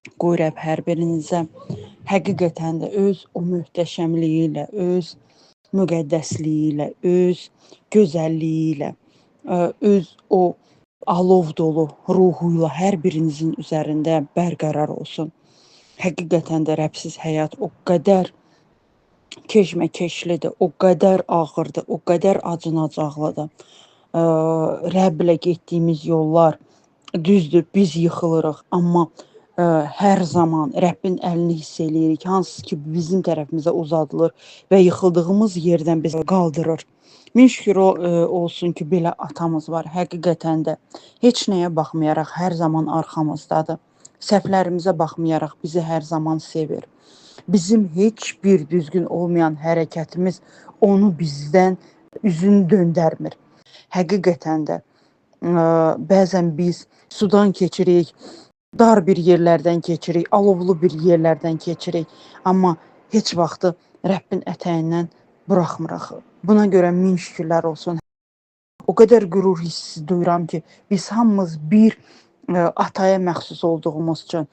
Qoy Rəbb hər birinizə həqiqətən də öz o möhtəşəmliyi ilə, öz müqəddəsliyi ilə, öz gözəlliyi ilə, öz o alov dolu ruhuyla hər birinizin üzərində bərqərar olsun. Həqiqətən də Rəbsiz həyat o qədər keşməkeşlidir, o qədər ağırdır, o qədər acınacaqlıdır. Rəbblə getdiyimiz yollar düzdür, biz yıxılırıq, amma hər zaman Rəbbin əlini hiss eləyirik, hansı ki bizim tərəfimizə uzadılır və yıxıldığımız yerdən bizi qaldırır. Min şükür olsun ki, belə atamız var. Həqiqətən də heç nəyə baxmayaraq hər zaman arxamızdadır. Səhvlərimizə baxmayaraq bizi hər zaman sevir. Bizim heç bir düzgün olmayan hərəkətimiz onu bizdən üzünü döndərmir. Həqiqətən də bəzən biz sudan keçirik, dar bir yerlərdən keçirik, alovlu bir yerlərdən keçirik, amma heç vaxtı Rəbbin ətəyindən buraxmırıq. Buna görə min şükürlər olsun. O qədər qürur hissi duyuram ki, biz hamımız bir ataya məxsus olduğumuz üçün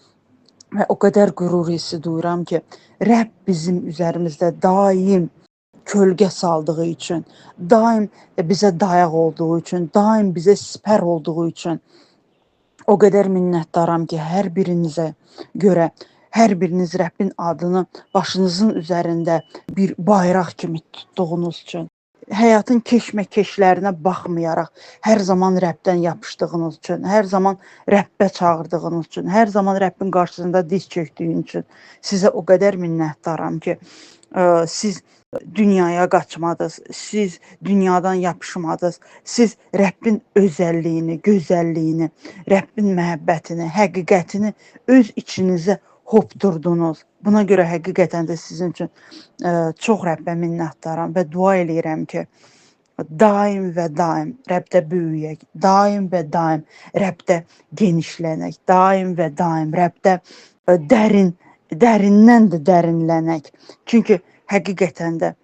və o qədər qürur hissi duyuram ki, Rəbb bizim üzərimizdə daim kölgə saldığı üçün, daim bizə dayaq olduğu üçün, daim bizə sipər olduğu üçün o qədər minnətdaram ki, hər birinizə görə, hər biriniz Rəbbin adını başınızın üzərində bir bayraq kimi tutduğunuz üçün, həyatın keşməkeşlərinə baxmayaraq, hər zaman Rəbdən yapışdığınız üçün, hər zaman Rəbbə çağırdığınız üçün, hər zaman Rəbbin qarşısında diz çökdüyün üçün sizə o qədər minnətdaram ki, siz dünyaya qaçmadınız, siz dünyadan yapışmadınız, siz Rəbbin özəlliyini, gözəlliyini, Rəbbin məhəbbətini, həqiqətini öz içinizə hopdurdunuz. Buna görə həqiqətən də sizin üçün çox Rəbbə minnətdaram və dua eləyirəm ki, daim və daim Rəbdə böyüyək, daim və daim Rəbdə genişlənək, daim və daim Rəbdə dərindən də dərinlənək. Çünki həqiqətən də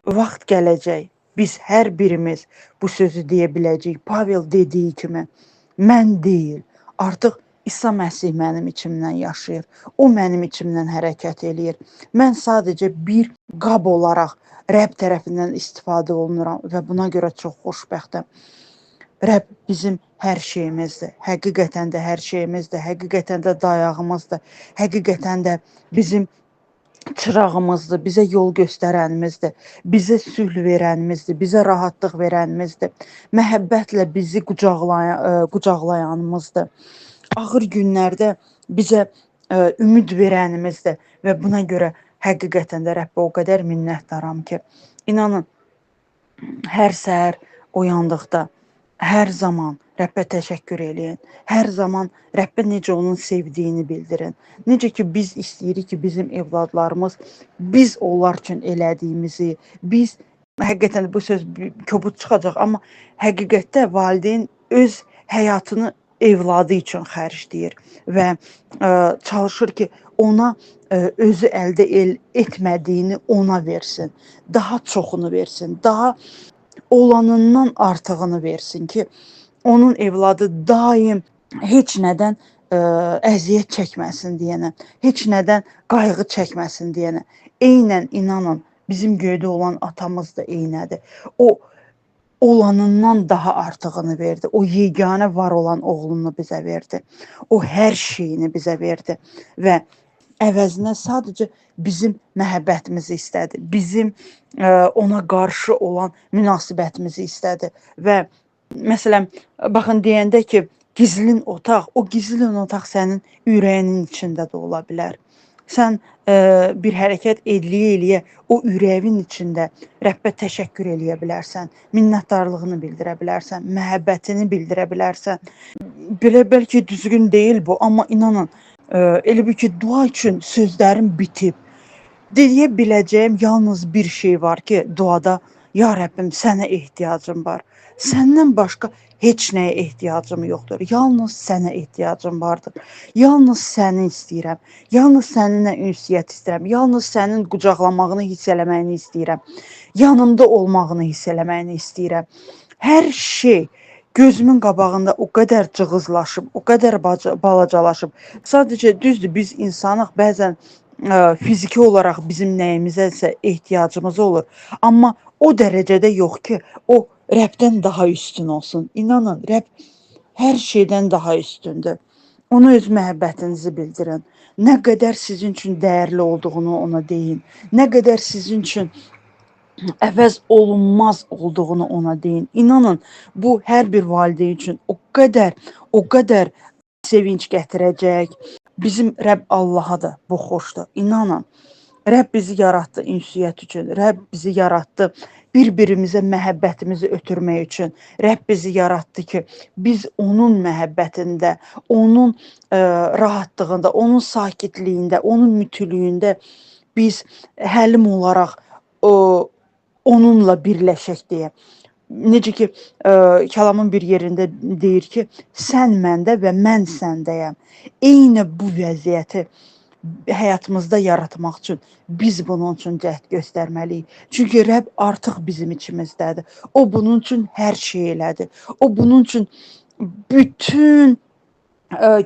vaxt gələcək, biz hər birimiz bu sözü deyə biləcəyik. Pavel dediyi kimi, mən deyil, artıq İsa Məsih mənim içimdən yaşayır. O mənim içimdən hərəkət eləyir. Mən sadəcə bir qab olaraq Rəbb tərəfindən istifadə olunuram və buna görə çox xoşbəxtəm. Rəbb bizim hər şeyimizdir. Həqiqətən də hər şeyimizdir. Həqiqətən də dayağımızdır. Həqiqətən də bizim çırağımızdır, bizə yol göstərənimizdir, bizə sülh verənimizdir, bizə rahatlıq verənimizdir, məhəbbətlə bizi qucaqlayanımızdır. Ağır günlərdə bizə ümid verənimizdir və buna görə həqiqətən də Rəbbə o qədər minnətdaram ki, inanın, hər səhər oyandıqda, hər zaman Rəbbə təşəkkür eləyin. Hər zaman Rəbbə necə onun sevdiyini bildirin. Necə ki, biz istəyirik ki, bizim evladlarımız biz onlar üçün elədiyimizi, biz, həqiqətən bu söz kobud çıxacaq, amma həqiqətdə valideyn öz həyatını evladı üçün xərcləyir və çalışır ki, ona özü əldə etmədiyini ona versin, daha çoxunu versin, daha olanından artığını versin ki, onun evladı daim heç nədən əziyyət çəkməsin deyənə, heç nədən qayğı çəkməsin deyənə. Eynən inanın, bizim göydə olan atamız da eynədir. O olanından daha artığını verdi. O yeganə var olan oğlunu bizə verdi. O hər şeyini bizə verdi və əvəzinə sadəcə bizim məhəbbətimizi istədi. Bizim ona qarşı olan münasibətimizi istədi və məsələn, baxın deyəndə ki, gizlin otaq, o gizlin otaq sənin ürəyinin içində də ola bilər. Sən bir hərəkət eləyə o ürəyin içində Rəbbə təşəkkür eləyə bilərsən, minnətdarlığını bildirə bilərsən, məhəbbətini bildirə bilərsən. Belə bəlkə düzgün deyil bu, amma inanın, elə bir ki, dua üçün sözlərim bitib. Deyə biləcəyim yalnız bir şey var ki, duada, ya Rəbbim, sənə ehtiyacım var. Səndən başqa heç nəyə ehtiyacım yoxdur. Yalnız sənə ehtiyacım vardır. Yalnız səni istəyirəm. Yalnız səninlə ünsiyyət istəyirəm. Yalnız sənin qucaqlamağını hiss eləməyini istəyirəm. Yanımda olmağını hiss eləməyini istəyirəm. Hər şey gözümün qabağında o qədər cığızlaşıb, o qədər balacalaşıb. Sadəcə düzdür, biz insanıq, bəzən fiziki olaraq bizim nəyimizəsə ehtiyacımız olur. Amma o dərəcədə yox ki, o Rəbdən daha üstün olsun. İnanın, Rəbb hər şeydən daha üstündür. Ona öz məhəbbətinizi bildirin. Nə qədər sizin üçün dəyərli olduğunu ona deyin. Nə qədər sizin üçün əvəz olunmaz olduğunu ona deyin. İnanın, bu hər bir valideyn üçün o qədər sevinç gətirəcək. Bizim Rəbb Allahadır, bu xoşdur. İnanın, Rəbb bizi yaratdı ünsiyyət üçün. Rəbb bizi yaratdı bir-birimizə məhəbbətimizi ötürmək üçün. Rəbb bizi yaratdı ki, biz onun məhəbbətində, onun rahatlığında, onun sakitliyində, onun mütülüyündə biz həlim olaraq onunla birləşək deyə. Necə ki, kəlamın bir yerində deyir ki, sən məndə və mən səndəyəm. Eyni bu vəziyyəti həyatımızda yaratmaq üçün biz bunun üçün cəhd göstərməliyik. Çünki Rəbb artıq bizim içimizdədir. O bunun üçün hər şey elədi. O bunun üçün bütün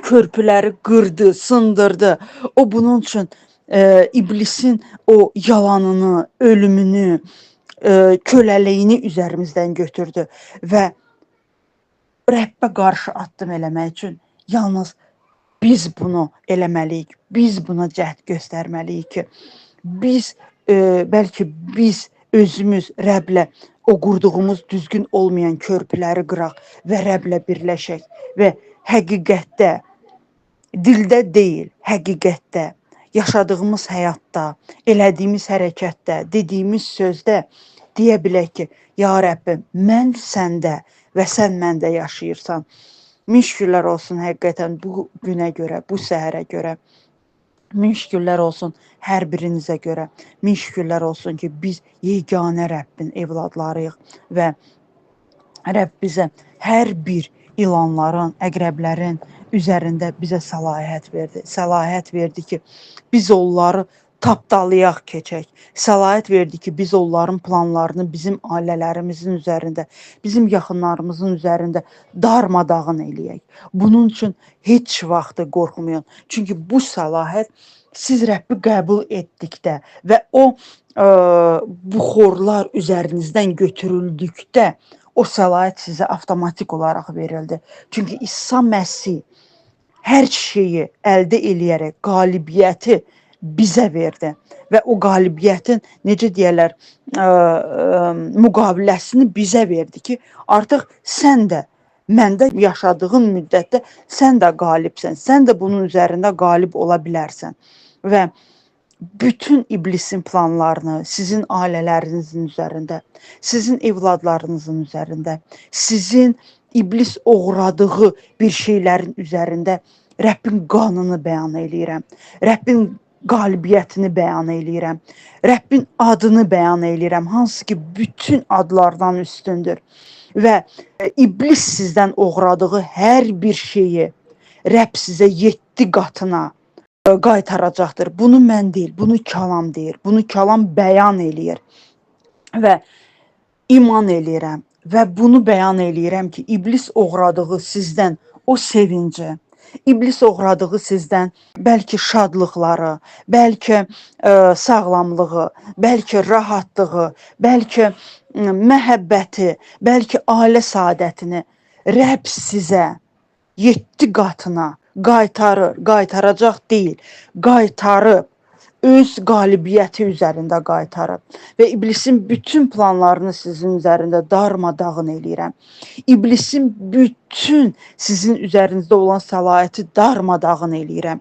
körpüləri qırdı, sındırdı. O bunun üçün iblisin o yalanını, ölümünü, köləliyini üzərimizdən götürdü və Rəbbə qarşı addım eləmək üçün yalnız biz bunu eləməliyik. Biz buna cəhd göstərməliyik ki, bəlkə biz özümüz Rəblə o qurduğumuz düzgün olmayan körpüləri qıraq və Rəblə birləşək və həqiqətdə, dildə deyil, həqiqətdə, yaşadığımız həyatda, elədiyimiz hərəkətdə, dediyimiz sözdə deyə bilək ki, ya Rəbbim, mən səndə və sən məndə yaşayırsan. Min şükürlər olsun həqiqətən bu günə görə, bu səhərə görə. Min şükürlər olsun hər birinizə görə. Min şükürlər olsun ki, biz yeganə Rəbbin evladlarıyıq və Rəbb bizə hər bir ilanların, əqrəblərin üzərində bizə səlahiyyət verdi. Səlahiyyət verdi ki, biz onları tapdalayaq keçək. Səlahiyyət verdi ki, biz onların planlarını bizim ailələrimizin üzərində, bizim yaxınlarımızın üzərində darmadağın eləyək. Bunun üçün heç vaxt qorxmayın. Çünki bu səlahiyyət siz Rəbbi qəbul etdikdə və o buxorlar üzərinizdən götürüldükdə o səlahiyyət sizə avtomatik olaraq verildi. Çünki İsa Məsih hər şeyi əldə eləyərək qalibiyyəti bizə verdi və o qalibiyyətin, necə deyərlər, müqaviləsini bizə verdi ki, artıq sən də məndə yaşadığın müddətdə sən də qalibsən, sən də bunun üzərində qalib ola bilərsən və bütün iblisin planlarını sizin ailələrinizin üzərində, sizin evladlarınızın üzərində, sizin iblis uğradığı bir şeylərin üzərində Rəbbin qanını bəyan eləyirəm. Rəbbin qalibiyyətini bəyan eləyirəm. Rəbbin adını bəyan eləyirəm, hansı ki bütün adlardan üstündür. Və iblis sizdən uğradığı hər bir şeyi Rəbb sizə 7 qatına qaytaracaqdır. Bunu mən deyil, bunu kəlam deyir. Bunu kəlam bəyan eləyir. Və iman eləyirəm və bunu bəyan eləyirəm ki, iblis uğradığı sizdən o sevinci, iblis uğradığı sizdən bəlkə şadlıqları, bəlkə sağlamlığı, bəlkə rahatlığı, bəlkə məhəbbəti, bəlkə ailə saadətini Rəbb sizə 7 qatına qaytarır, qaytaracaq deyil, qaytarıb, öz qalibiyyəti üzərində qaytarıb və iblisin bütün planlarını sizin üzərində darmadağın eləyirəm. İblisin bütün sizin üzərinizdə olan səlahiyyəti darmadağın eləyirəm.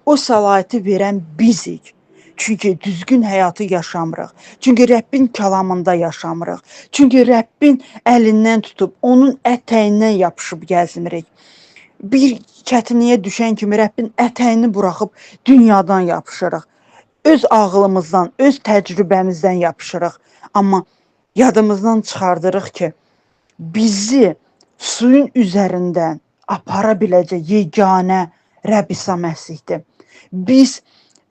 O səlahiyyəti verən bizik. Çünki düzgün həyatı yaşamırıq. Çünki Rəbbin kəlamında yaşamırıq. Çünki Rəbbin əlindən tutub, onun ətəyindən yapışıb gəzmirik. Bir çətinliyə düşən kimi Rəbbin ətəyini buraxıb dünyadan yapışırıq. Öz ağlımızdan, öz təcrübəmizdən yapışırıq. Amma yadımızdan çıxardırıq ki, bizi suyun üzərindən apara biləcək yeganə Rəbb İsa Məsihdir. Biz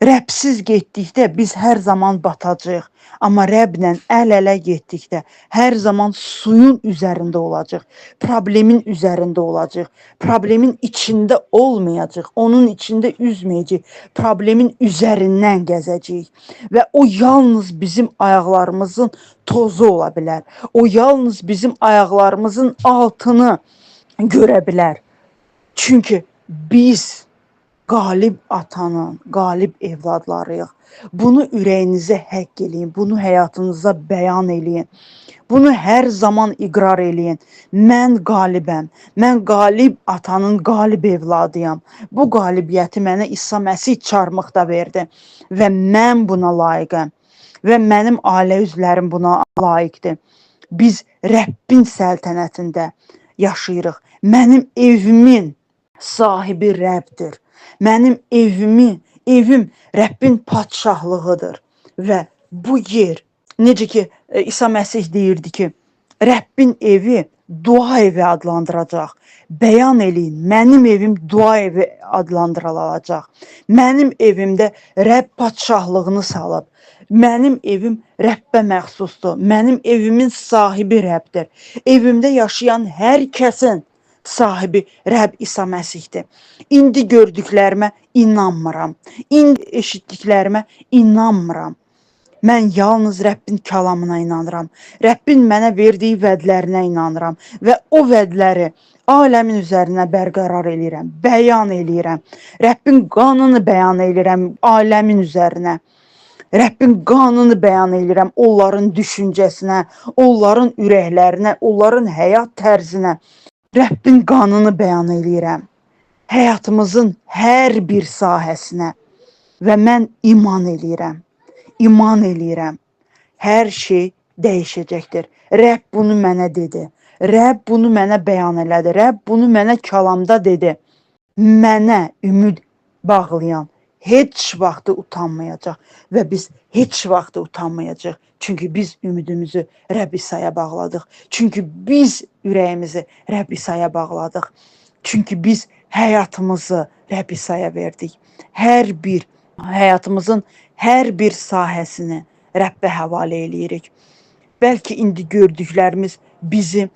Rəbsiz getdikdə biz hər zaman batacağıq. Amma Rəblə əl-ələ getdikdə hər zaman suyun üzərində olacaq. Problemin üzərində olacaq. Problemin içində olmayacaq. Onun içində üzməyəcək. Problemin üzərindən gəzəcəyik. Və o yalnız bizim ayaqlarımızın tozu ola bilər. O yalnız bizim ayaqlarımızın altını görə bilər. Çünki biz qalib atanın, qalib evladlarıyıq. Bunu ürəyinizə həkk eləyin, bunu həyatınıza bəyan eləyin. Bunu hər zaman iqrar eləyin. Mən qalibəm, mən qalib atanın qalib evladıyam. Bu qalibiyyəti mənə İsa Məsih çarmıqda verdi və mən buna layiqəm və mənim ailə üzvlərim buna layiqdir. Biz Rəbbin səltənətində yaşayırıq. Mənim evimin sahibi Rəbdir. Mənim evim Rəbbin padşahlığıdır və bu yer, necə ki İsa Məsih deyirdi ki, Rəbbin evi dua evi adlandıracaq. Bəyan eləyin, mənim evim dua evi adlandırılacaq. Mənim evimdə Rəbb padşahlığını salıb. Mənim evim Rəbbə məxsusdur. Mənim evimin sahibi Rəbbdir. Evimdə yaşayan hər kəsin sahibi Rəbb İsa Məsihdir. İndi gördüklərimə inanmıram. İndi eşitdiklərimə inanmıram. Mən yalnız Rəbbin kəlamına inanıram. Rəbbin mənə verdiyi vədlərinə inanıram və o vədləri aləmin üzərinə bərqərar eləyirəm, bəyan eləyirəm. Rəbbin qanını bəyan eləyirəm aləmin üzərinə. Rəbbin qanını bəyan eləyirəm onların düşüncəsinə, onların ürəklərinə, onların həyat tərzinə. Rəbbin qanını bəyan eləyirəm həyatımızın hər bir sahəsinə və mən iman eləyirəm. İman eləyirəm. Hər şey dəyişəcəkdir. Rəbb bunu mənə dedi. Rəbb bunu mənə bəyan elədi. Rəbb bunu mənə kəlamda dedi. Mənə ümid bağlayan heç vaxt utanmayacaq və biz heç vaxt utanmayacaq. Çünki biz ümidimizi Rəbb İsa'ya bağladıq. Çünki biz ürəyimizi Rəbb İsa'ya bağladıq. Çünki biz həyatımızı Rəbb İsa'ya verdik. Həyatımızın hər bir sahəsini Rəbbə həvalə eləyirik. Bəlkə indi gördüklərimiz bizi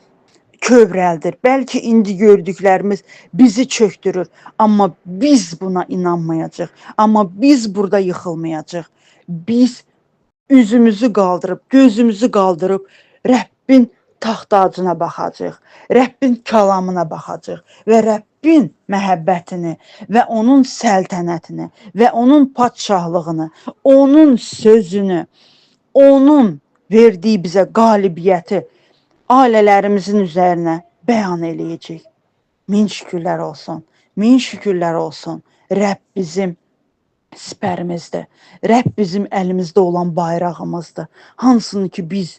kövrəldir. Bəlkə indi gördüklərimiz bizi çöktürür. Amma biz buna inanmayacaq. Amma biz burada yıxılmayacaq. Biz üzümüzü qaldırıb, gözümüzü qaldırıb Rəbbin taxtacına baxacaq. Rəbbin kəlamına baxacaq və Rəbbin məhəbbətini və onun səltənətini və onun padşahlığını, onun sözünü, onun verdiyi bizə qalibiyyəti ailələrimizin üzərinə bəyan eləyəcək. Min şükürlər olsun. Min şükürlər olsun. Rəbb bizim sipərimizdir. Rəbb bizim əlimizdə olan bayrağımızdır. Hansını ki biz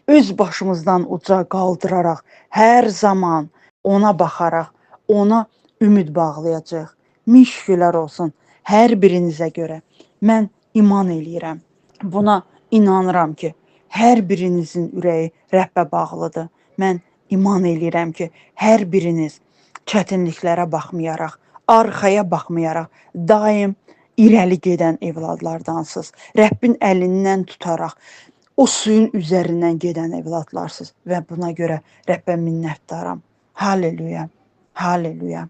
öz başımızdan uca qaldıraraq hər zaman ona baxaraq ona ümid bağlayacaq. Min şükürlər olsun hər birinizə görə. Mən iman eləyirəm. Buna inanıram ki, hər birinizin ürəyi Rəbbə bağlıdır. Mən iman eləyirəm ki, hər biriniz çətinliklərə baxmayaraq, arxaya baxmayaraq daim irəli gedən evladlardansınız. Rəbbin əlindən tutaraq o suyun üzərindən gedən evladlarsınız və buna görə Rəbbə minnətdaram. Halleluya. Halleluya.